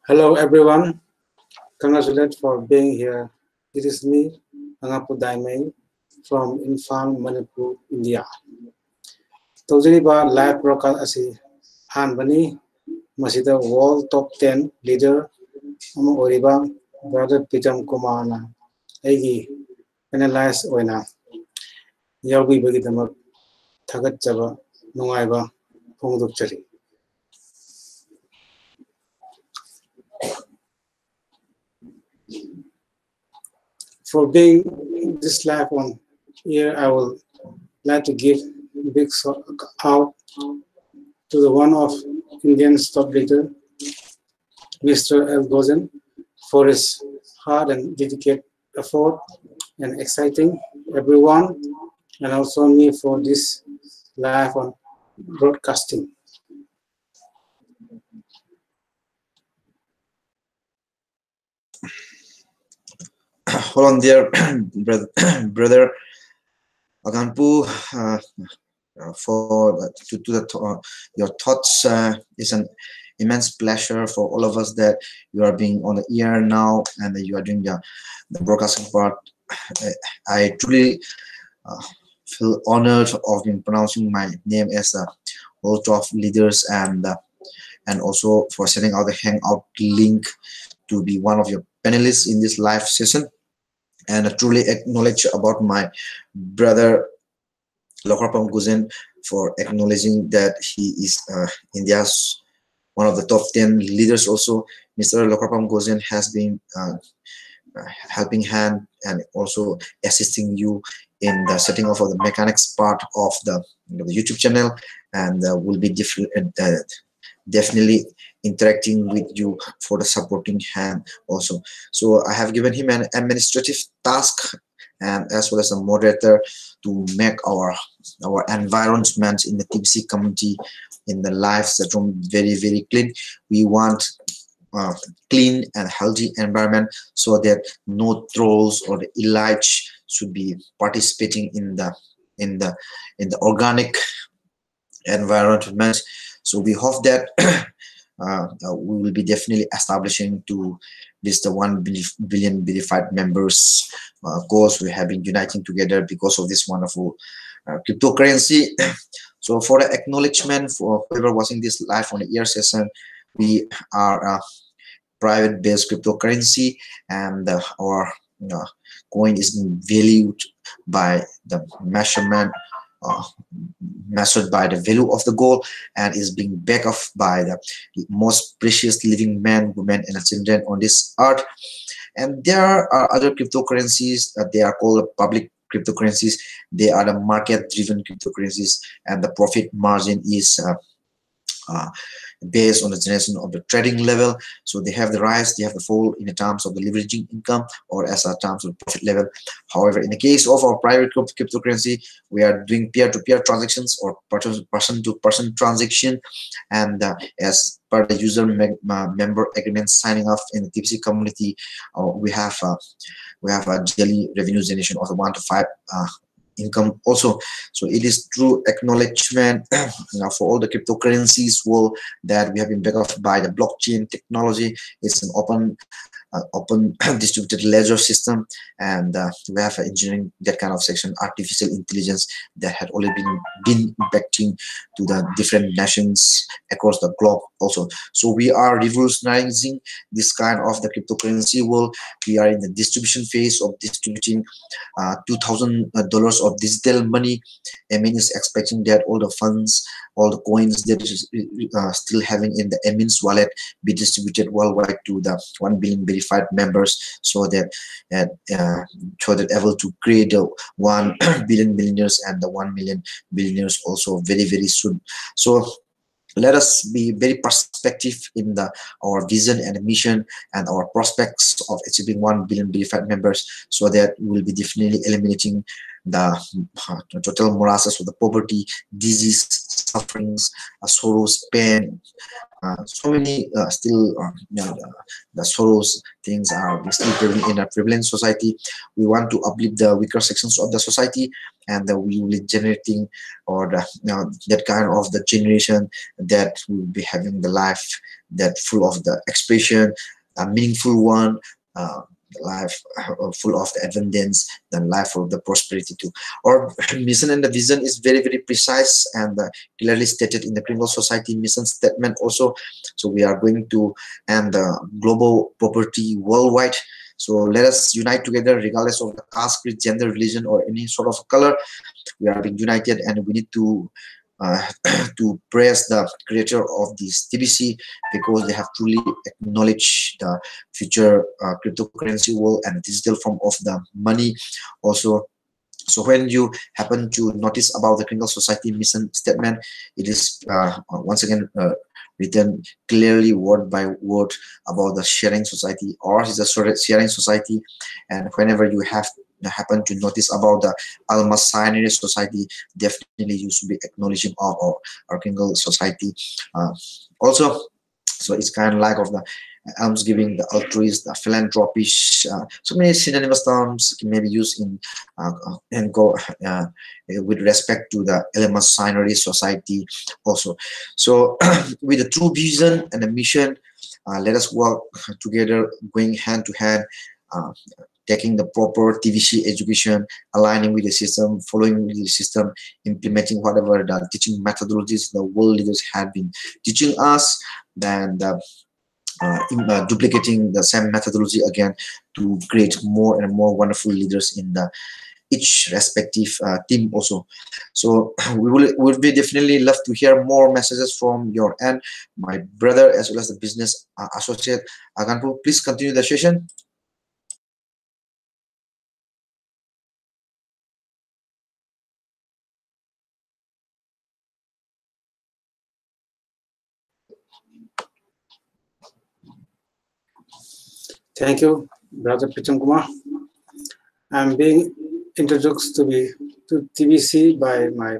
Hello everyone, congratulations for being here. It is me, Angapu Daimei from Imphal, Manipur, India. Toziriba live broadcast asi Hanbani, Masida World Top 10 Leader, Oriba, Brother Pitam Kumana, Egi, Analyze Oina, Yawi Bagitama, Tagat Java, Nungaiba, Pongdukchari. For being this live on here, I would like to give a big shout out to the one of Indian's top leader, Mr. L. Gozen, for his hard and dedicated effort and exciting everyone, and also me for this live on broadcasting. Hold on there, brother Aganpu, for your thoughts. Is an immense pleasure for all of us that you are being on the air now and that you are doing the broadcasting part. I truly feel honored of being pronouncing my name as a world of leaders and also for sending out the hangout link to be one of your panelists in this live session. And I truly acknowledge about my brother Lokrapam Guzen for acknowledging that he is India's one of the top 10 leaders. Also, Mr. Lokrapam Guzen has been helping hand and also assisting you in the setting up of the mechanics part of the YouTube channel, and will be definitely interacting with you for the supporting hand also. So I have given him an administrative task and as well as a moderator to make our environment in the TBC community in the live chat room very clean. We want clean and healthy environment so that no trolls or the elites should be participating in the organic environment. So we hope that we will be definitely establishing to this the 1 billion verified members goals. We have been uniting together because of this wonderful cryptocurrency. So for the acknowledgement for whoever watching this live on the air session, we are a private based cryptocurrency, and our coin is valued by the measured by the value of the gold, and is being backed up by the most precious living men, women, and children on this earth. And there are other cryptocurrencies that they are called public cryptocurrencies. They are the market-driven cryptocurrencies, and the profit margin is based on the generation of the trading level. So they have the rise, they have the fall in the terms of the leveraging income or as a terms of profit level. However, in the case of our private cryptocurrency, we are doing peer-to-peer transactions or person-to-person transaction, and as per the user member agreement signing off in the TBC community, we have a daily revenue generation of the 1 to 5 income also. So it is true acknowledgement for all the cryptocurrencies world that we have been backed up by the blockchain technology. It's an open distributed ledger system, and we have engineering that kind of section, artificial intelligence, that had already been impacting to the different nations across the globe also. So we are revolutionizing this kind of the cryptocurrency world. We are in the distribution phase of distributing $2,000 of digital money. Emin is expecting that all the funds, all the coins that is still having in the Emin's wallet be distributed worldwide to the 1 billion verified members, so that able to create the 1 billion millionaires and the 1 million billionaires also very soon. So let us be very perspective in our vision and mission and our prospects of achieving 1 billion verified members, so that we will be definitely eliminating the total morasses of the poverty, disease, sufferings, sorrows, pain. So many still the sorrows things are still prevalent in a prevalent society. We want to uplift the weaker sections of the society, and we will be generating, or that kind of the generation that will be having the life that full of the expression, a meaningful one, life full of the abundance, the life of the prosperity too. Our mission and the vision is very precise and clearly stated in the Criminal Society mission statement also. So we are going to end global poverty worldwide. So let us unite together, regardless of the caste, creed, gender, religion, or any sort of color. We are being united, and we need to to praise the creator of this TBC, because they have truly acknowledged the future cryptocurrency world and digital form of the money also. So when you happen to notice about the Criminal Society mission statement, it is once again written clearly word by word about the sharing society, or is a sharing society. And whenever you happen to notice about the Almas Cyanide Society, definitely you should be acknowledging of our Criminal Society also. So it's kind of like of the alms giving, the altruist, the philanthropist. So many synonymous terms may be used in and go with respect to the Almas Cyanide Society also. So with a true vision and a mission, let us work together, going hand to hand, taking the proper TVC education, aligning with the system, following with the system, implementing whatever the teaching methodologies the world leaders have been teaching us, then duplicating the same methodology again to create more and more wonderful leaders in the each respective team also. So would be definitely love to hear more messages from your end, my brother, as well as the business associate Aganpu. Please continue the session. Thank you, Brother Pritam Kumar. I'm being introduced to TBC by my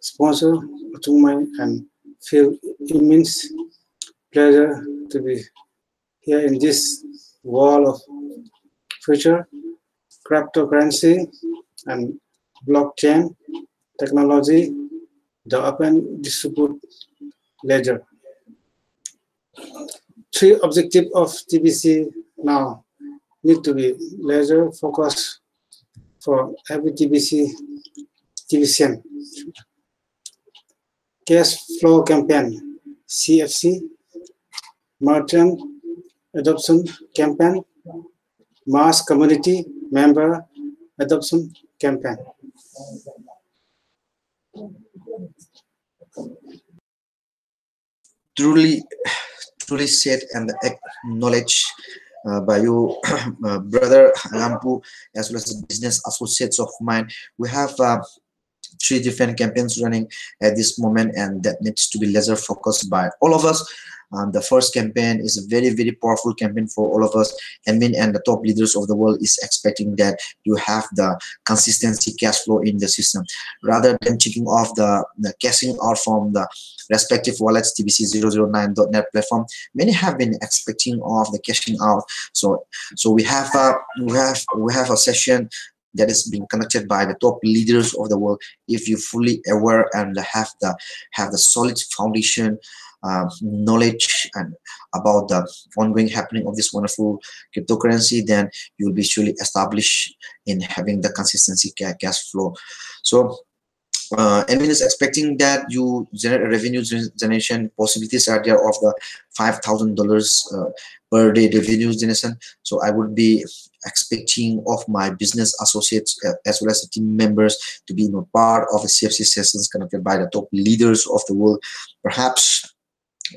sponsor, Utumai, and feel immense pleasure to be here in this wall of future cryptocurrency and blockchain technology, the open distributed ledger. Three objectives of TBC now need to be laser focused for every TBCN. Cash flow campaign, CFC, merchant adoption campaign, mass community member adoption campaign. Truly said and acknowledged by you, brother Lampu, as well as the business associates of mine. We have 3 different campaigns running at this moment, and that needs to be laser focused by all of us. The first campaign is a very powerful campaign for all of us. And the top leaders of the world is expecting that you have the consistency cash flow in the system, rather than checking off the cashing out from the respective wallets. TBC009.net platform, many have been expecting of the cashing out. So we have a session that is being conducted by the top leaders of the world. If you fully aware and have the solid foundation knowledge and about the ongoing happening of this wonderful cryptocurrency, then you will be surely established in having the consistency cash flow. So admin is expecting that you generate a revenue generation possibilities are there of the $5,000 per day revenue generation. So I would be expecting of my business associates as well as the team members to be part of the CFC sessions conducted by the top leaders of the world. Perhaps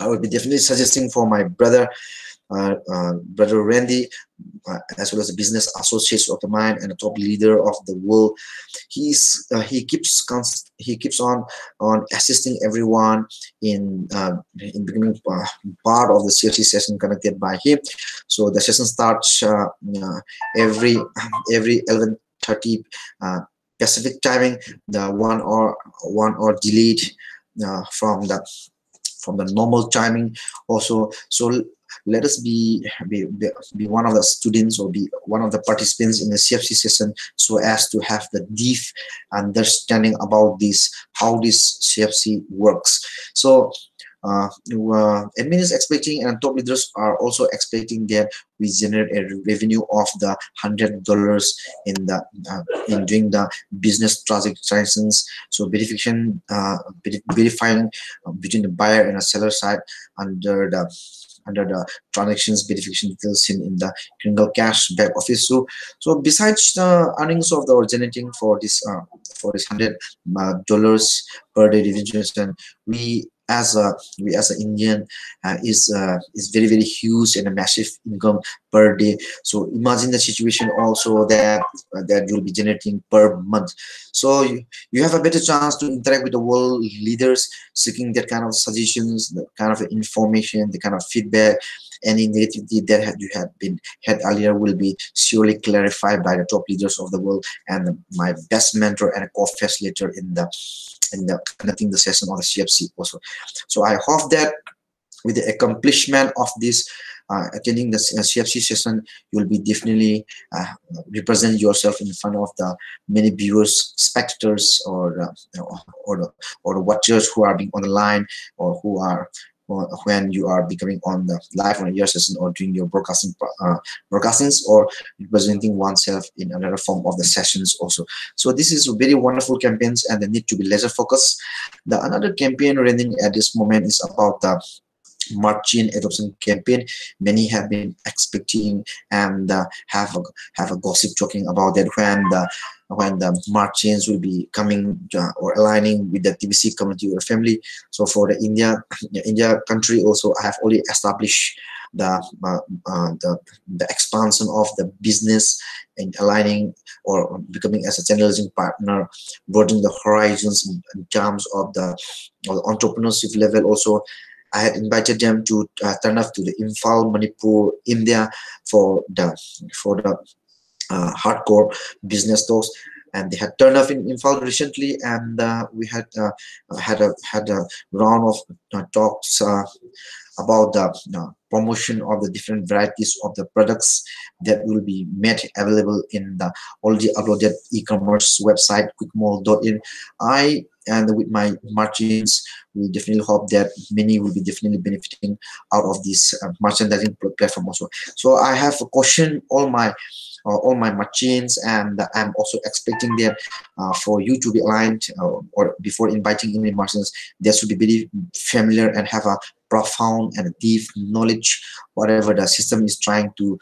I would be definitely suggesting for my brother Randy, as well as the business associates of the mine and the top leader of the world. He keeps on assisting everyone in becoming part of the CFC session conducted by him. So the session starts every 11:30 Pacific timing. The 1 hour delayed from the normal timing also. So let us be one of the students or be one of the participants in the CFC session, so as to have the deep understanding about this, how this CFC works. So admin is expecting and top leaders are also expecting that we generate a revenue of the $100 in doing the business transactions. So verifying between the buyer and the seller side under the transactions verification details in the criminal cash back office. So besides the earnings of the originating for this $100 per day revenue generation, we as an Indian is very very huge and a massive income per day. So imagine the situation also that you'll be generating per month. So you have a better chance to interact with the world leaders, seeking that kind of suggestions, that kind of information, the kind of feedback. Any negativity that you had earlier will be surely clarified by the top leaders of the world and my best mentor and co-facilitator in the conducting the session on the CFC also. So I hope that with the accomplishment of this attending the CFC session, you will be definitely represent yourself in front of the many viewers, spectators, or the watchers who are being on the line, or who are when you are becoming on the live on your session or doing your broadcastings, or representing oneself in another form of the sessions also. So this is a very wonderful campaigns, and they need to be laser focused. The another campaign running at this moment is about the March-in adoption campaign. Many have been expecting and have a gossip talking about that when the March-ins will be coming or aligning with the TBC community or family. So for the India country also, I have already established the expansion of the business and aligning or becoming as a channelizing partner, broadening the horizons in terms of the entrepreneurship level also. I had invited them to turn up to the Imphal, Manipur, India for the hardcore business talks, and they had turned up in Imphal recently, and we had a round of talks about the promotion of the different varieties of the products that will be made available in the already uploaded e-commerce website quickmall.in. I and with my margins will definitely hope that many will be definitely benefiting out of this merchandising platform also. So I have a question all my machines, and I'm also expecting that for you to be aligned or before inviting any merchants, they should be very familiar and have a profound and deep knowledge whatever the system is trying to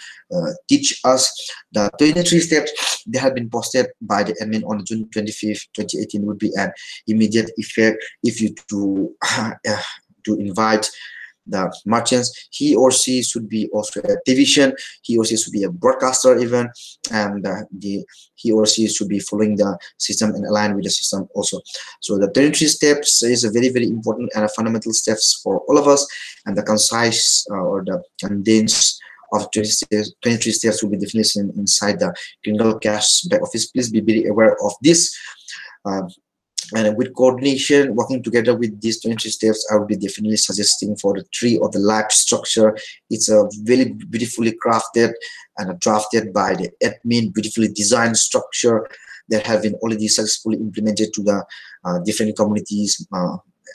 teach us. The 23 steps that have been posted by the admin on June 25th 2018 would be an immediate effect if you to invite the merchants. He or she should be also a division, he or she should be a broadcaster even, and he or she should be following the system and align with the system also. So the 23 steps is a very very important and a fundamental steps for all of us, and the concise or the condensed of 23 steps will be definitely inside the criminal cash back office. Please be very aware of this. And with coordination, working together with these 23 steps, I would be definitely suggesting for the tree of the life structure. It's a very beautifully crafted and drafted by the admin, beautifully designed structure that have been already successfully implemented to the different communities,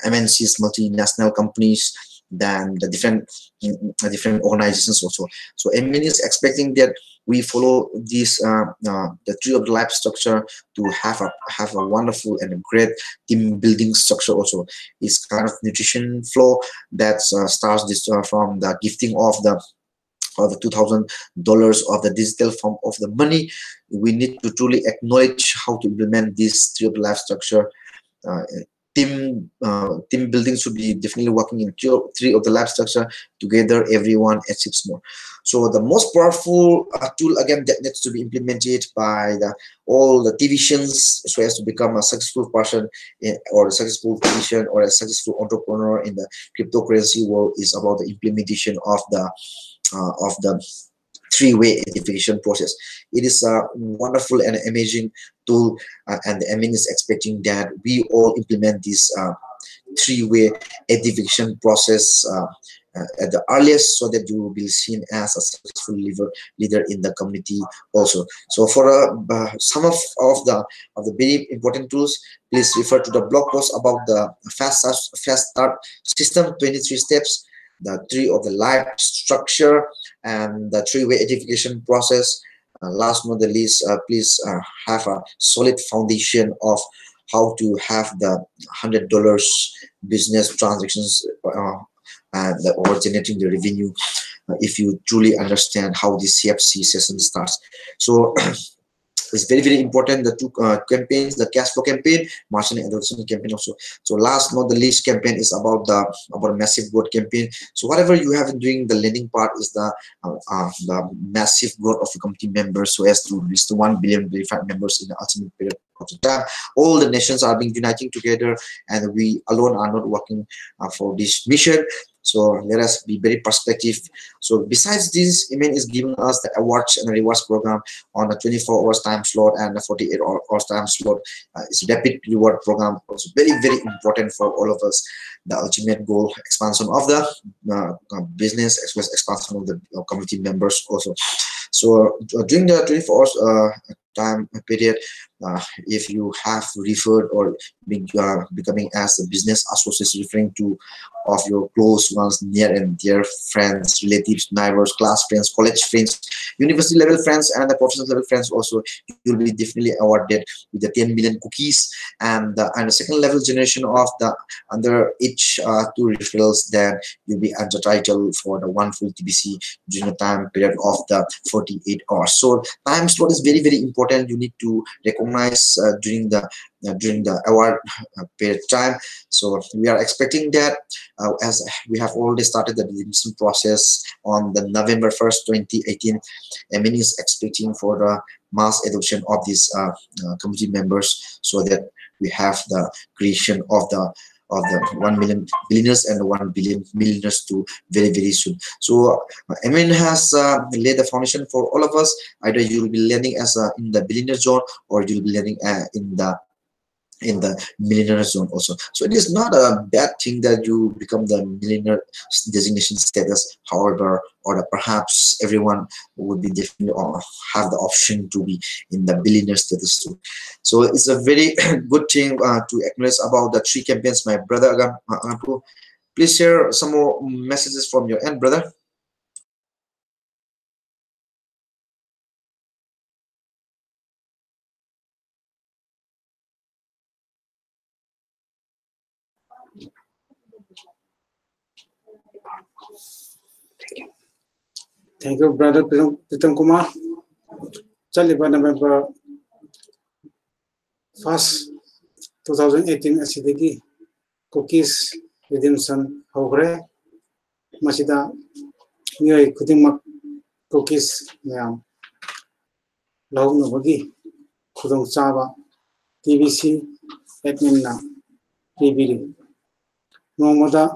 MNCs, multinational companies, than the different organizations also. So admin is expecting that we follow this the tree of the life structure to have a wonderful and a great team building structure also. It's kind of nutrition flow that starts this from the gifting of the $2,000 of the digital form of the money. We need to truly acknowledge how to implement this tree of life structure. Uh, team building should be definitely working in three of the life structure together. Everyone achieves more. So the most powerful tool again that needs to be implemented by all the divisions so as to become a successful person or a successful division or a successful entrepreneur in the cryptocurrency world is about the implementation of the three-way edification process. It is a wonderful and amazing tool, and the admin is expecting that we all implement this three-way edification process at the earliest, so that you will be seen as a successful leader in the community also. So for some of the very important tools, please refer to the blog post about the fast start system, 23 steps, the tree of the life structure, and the three-way edification process. Last but not the least, please have a solid foundation of how to have the $100 business transactions or generating the revenue, if you truly understand how the CFC session starts. So it's very important, the two campaigns, the cash flow campaign, margin and advertisement campaign also. So last not the least campaign is about massive growth campaign. So whatever you have been doing, the lending part is the massive growth of the community members, so as to reach the 1 billion verified members in the ultimate period of the time. All the nations are being uniting together, and we alone are not working for this mission. So let us be very perspective. So besides this, Iman is giving us the awards and rewards program on a 24 hours time slot and a 48 hours time slot. It's a rapid reward program, also very important for all of us. The ultimate goal, expansion of the business, as well as expansion of the community members also. So during the 24 hours time period, if you have referred or becoming as a business associate, referring to of your close ones, near and dear friends, relatives, neighbors, class friends, college friends, university level friends, and the professional level friends also, you'll be definitely awarded with the 10 million cookies. And the second level generation of the under each two referrals, then you'll be entitled for the one full TBC during the time period of the 48 hours. So time slot is very important. You need to recognize during the award period time. So we are expecting that as we have already started the redemption process on the November 1st, 2018, MN is expecting for the mass adoption of these community members, so that we have the creation of the 1 million billionaires and 1 billion millionaires to very soon. So MN has laid the foundation for all of us. Either you will be landing as in the billionaire zone, or you will be landing in the millionaire zone also. So it is not a bad thing that you become the millionaire designation status. However, or perhaps everyone would be definitely have the option to be in the billionaire status too. So it's a very good thing to acknowledge about the three campaigns, my brother Agampu. Please share some more messages from your end, brother. Thank you, brother Pritam Kumar. Chaliba November 1st, 2018 asidagi cookies redemption hogre. Masida nyoy kudingmak cookies myam lawnabagi khudong chaba TBC admin na pibiri. Nomada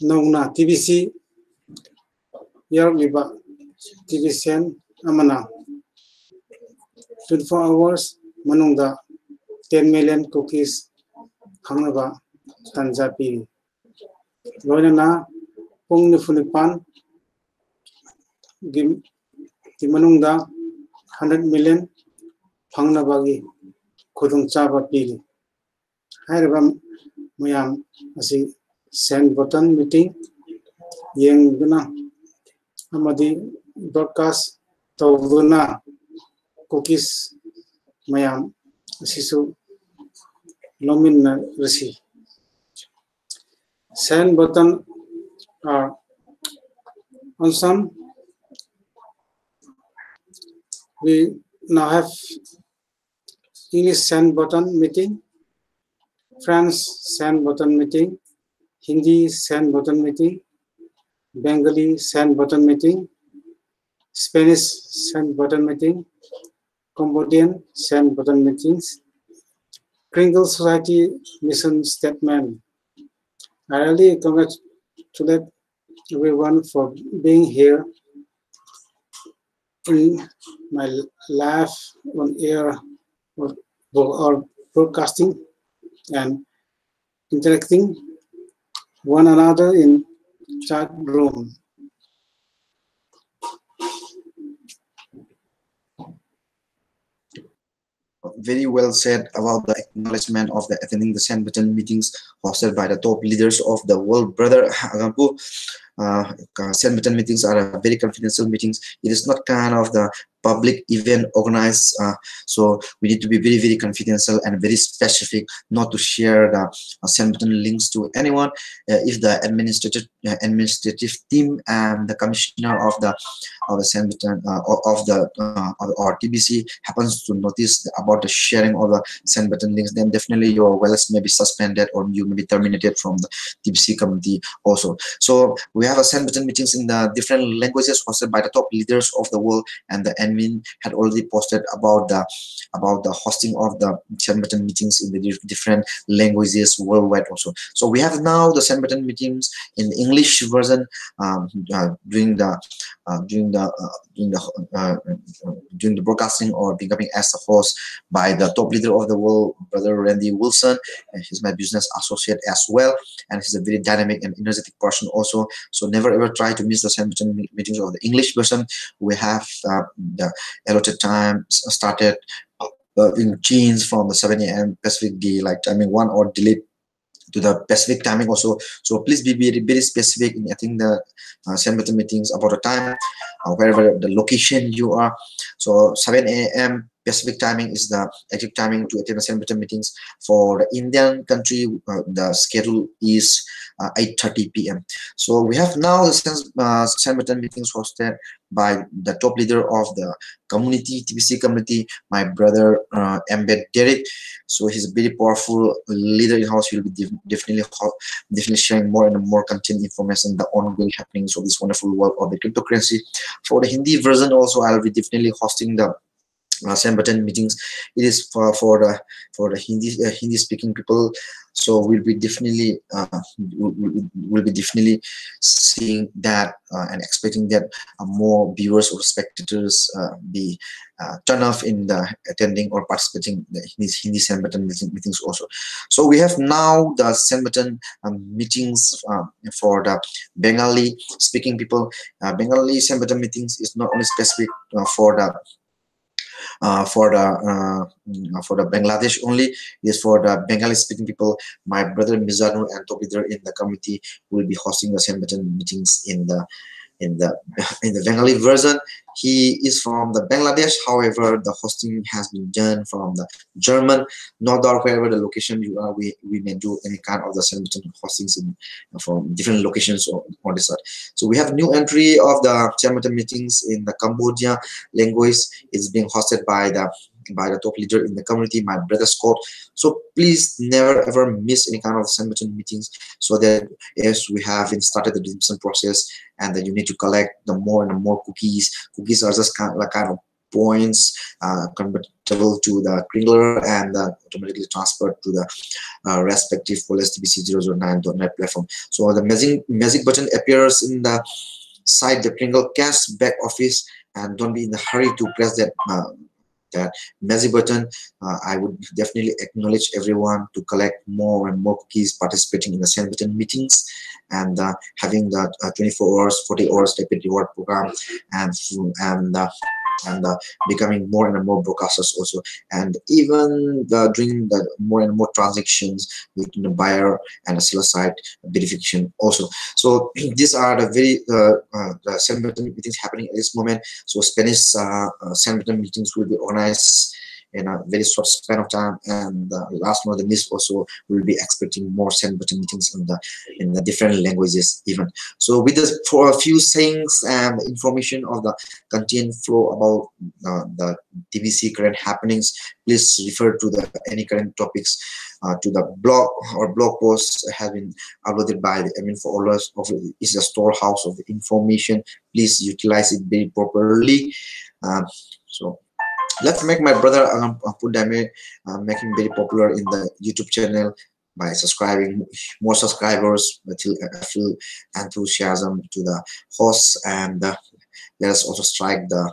Nongna TBC Yarliba TBC Amana 24 hours Manungda 10 million cookies Hangnaba Tanjapi Loinana Pung Nifunipan gi manungda 100 million phangnabagi khudung chaba pili hairaba mayam asi send button meeting yengduna amadi broadcast tawduna cookies mayam asisu lomin rasi send button are on some. We now have English send button meeting, French send button meeting, Hindi send button meeting, Bengali send button meeting, Spanish send button meeting, Cambodian send button meetings, Kringle Society mission statement. I really congratulate everyone for being here in my live on air or broadcasting and interacting one another in chat room. Very well said about the acknowledgement of the attending the San Button meetings hosted by the top leaders of the world, brother Agampu. San Button meetings are very confidential meetings. It is not kind of the public event organized, so we need to be very confidential and very specific, not to share the San Button links to anyone. If the administrative team and the commissioner of the San Button or TBC happens to notice about the sharing of the San Button links, then definitely your wellness may be suspended or you may be terminated from the TBC committee also. So we have a San Button meetings in the different languages hosted by the top leaders of the world, and the admin had already posted about the hosting of the San Button meetings in the different languages worldwide also. So we have now the San Button meetings in English version during the broadcasting or becoming as the host by the top leader of the world, brother Randy Wilson, and he's my business associate as well, and he's a very dynamic and energetic person also. So never ever try to miss the San Button meetings of the English version. We have the allotted time started in chains from the 7 a.m. Pacific Daylight Timing 1 hour delayed to the Pacific timing also. So please be very specific in attending the San Button meetings about the time, wherever the location you are. So 7 a.m. Pacific timing is the exact timing to attend the San Button meetings. For the Indian country, the schedule is 8:30 p.m. So we have now the San Button meetings hosted by the top leader of the community, TBC community, my brother Embed Derek. So he's a very powerful leader in house. He'll be definitely sharing more and more content information, the ongoing happenings of this wonderful world of the cryptocurrency. For the Hindi version also, I'll be definitely hosting the San Button meetings. It is for the Hindi speaking people. So we'll be definitely seeing that and expecting that more viewers or spectators be turn off in the attending or participating in these Hindi San Button meetings also. So we have now the San Button meetings for the Bengali speaking people. Bengali San Button meetings is not only specific for the Bangladesh only. It is for the Bengali speaking people. My brother Mizanur and top leader in the committee will be hosting the San Button meetings in the Bengali version. He is from the Bangladesh, however the hosting has been done from the German. No doubt wherever the location you are, we may do any kind of the San Button hostings from different locations on this side. So we have new entry of the San Button meetings in the Cambodia language. It's being hosted by the top leader in the community, my brother Scott. So please never ever miss any kind of San Button meetings, so that as we have started the redemption process, and then you need to collect the more and more cookies. Cookies are just kind of points convertible to the Kringler and automatically transferred to the respective Police TBC009.net platform. So the magic button appears in the side the Kringle cash back office, and don't be in a hurry to press that that magic button, I would definitely acknowledge everyone to collect more and more cookies, participating in the send button meetings, and having the 24 hours, 40 hours type of reward program, and and uh, and becoming more and more broadcasters also, and even doing the more and more transactions between the buyer and the seller side verification also. So these are the very the send button meetings happening at this moment. So Spanish send button meetings will be organized in a very short span of time, and last but not the least, also will be expecting more send button meetings in the different languages even. So with this, for a few sayings and information of the content flow about the TBC current happenings, please refer to the any current topics to the blog or blog posts have been uploaded by the admin for all us of is a storehouse of information. Please utilize it very properly. So let's make my brother Pudame make him very popular in the YouTube channel by subscribing more subscribers. I feel enthusiasm to the hosts, and let us also strike the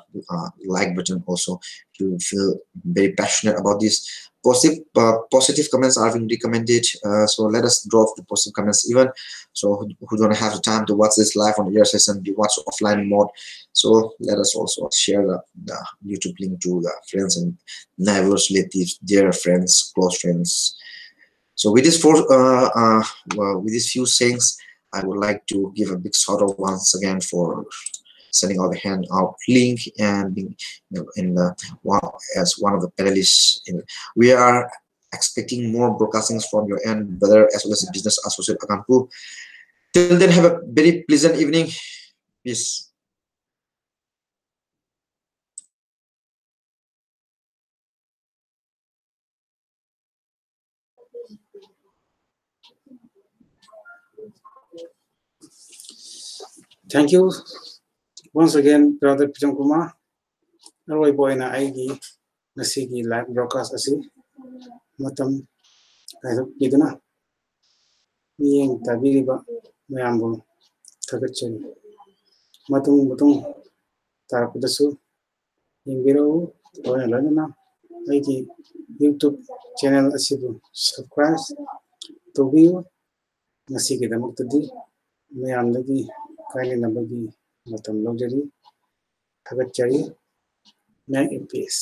like button also to feel very passionate about this. Positive comments are being recommended, so let us drop the positive comments even. So who don't have the time to watch this live on the air session, we watch offline mode. So let us also share the YouTube link to the friends and neighbors, relatives, dear friends, close friends. So with this with these few sayings, I would like to give a big shout out once again for sending out the handout link and being in the one as one of the panelists. We are expecting more broadcastings from your end, brother, as well as the business associate Akampu. Till then, have a very pleasant evening. Peace. Thank you once again, Brother Pichong Kumar. Arway boy na aigi nasigi live broadcast asi matam kaidok piduna miyeng tabiriba mayambu thagachari matung tarapadasu yingbirau boy lana aigi YouTube channel asibu subscribe tobiyo nasigi damuktadi mayamdagi kainabagi matam lojari thagachari may in peace.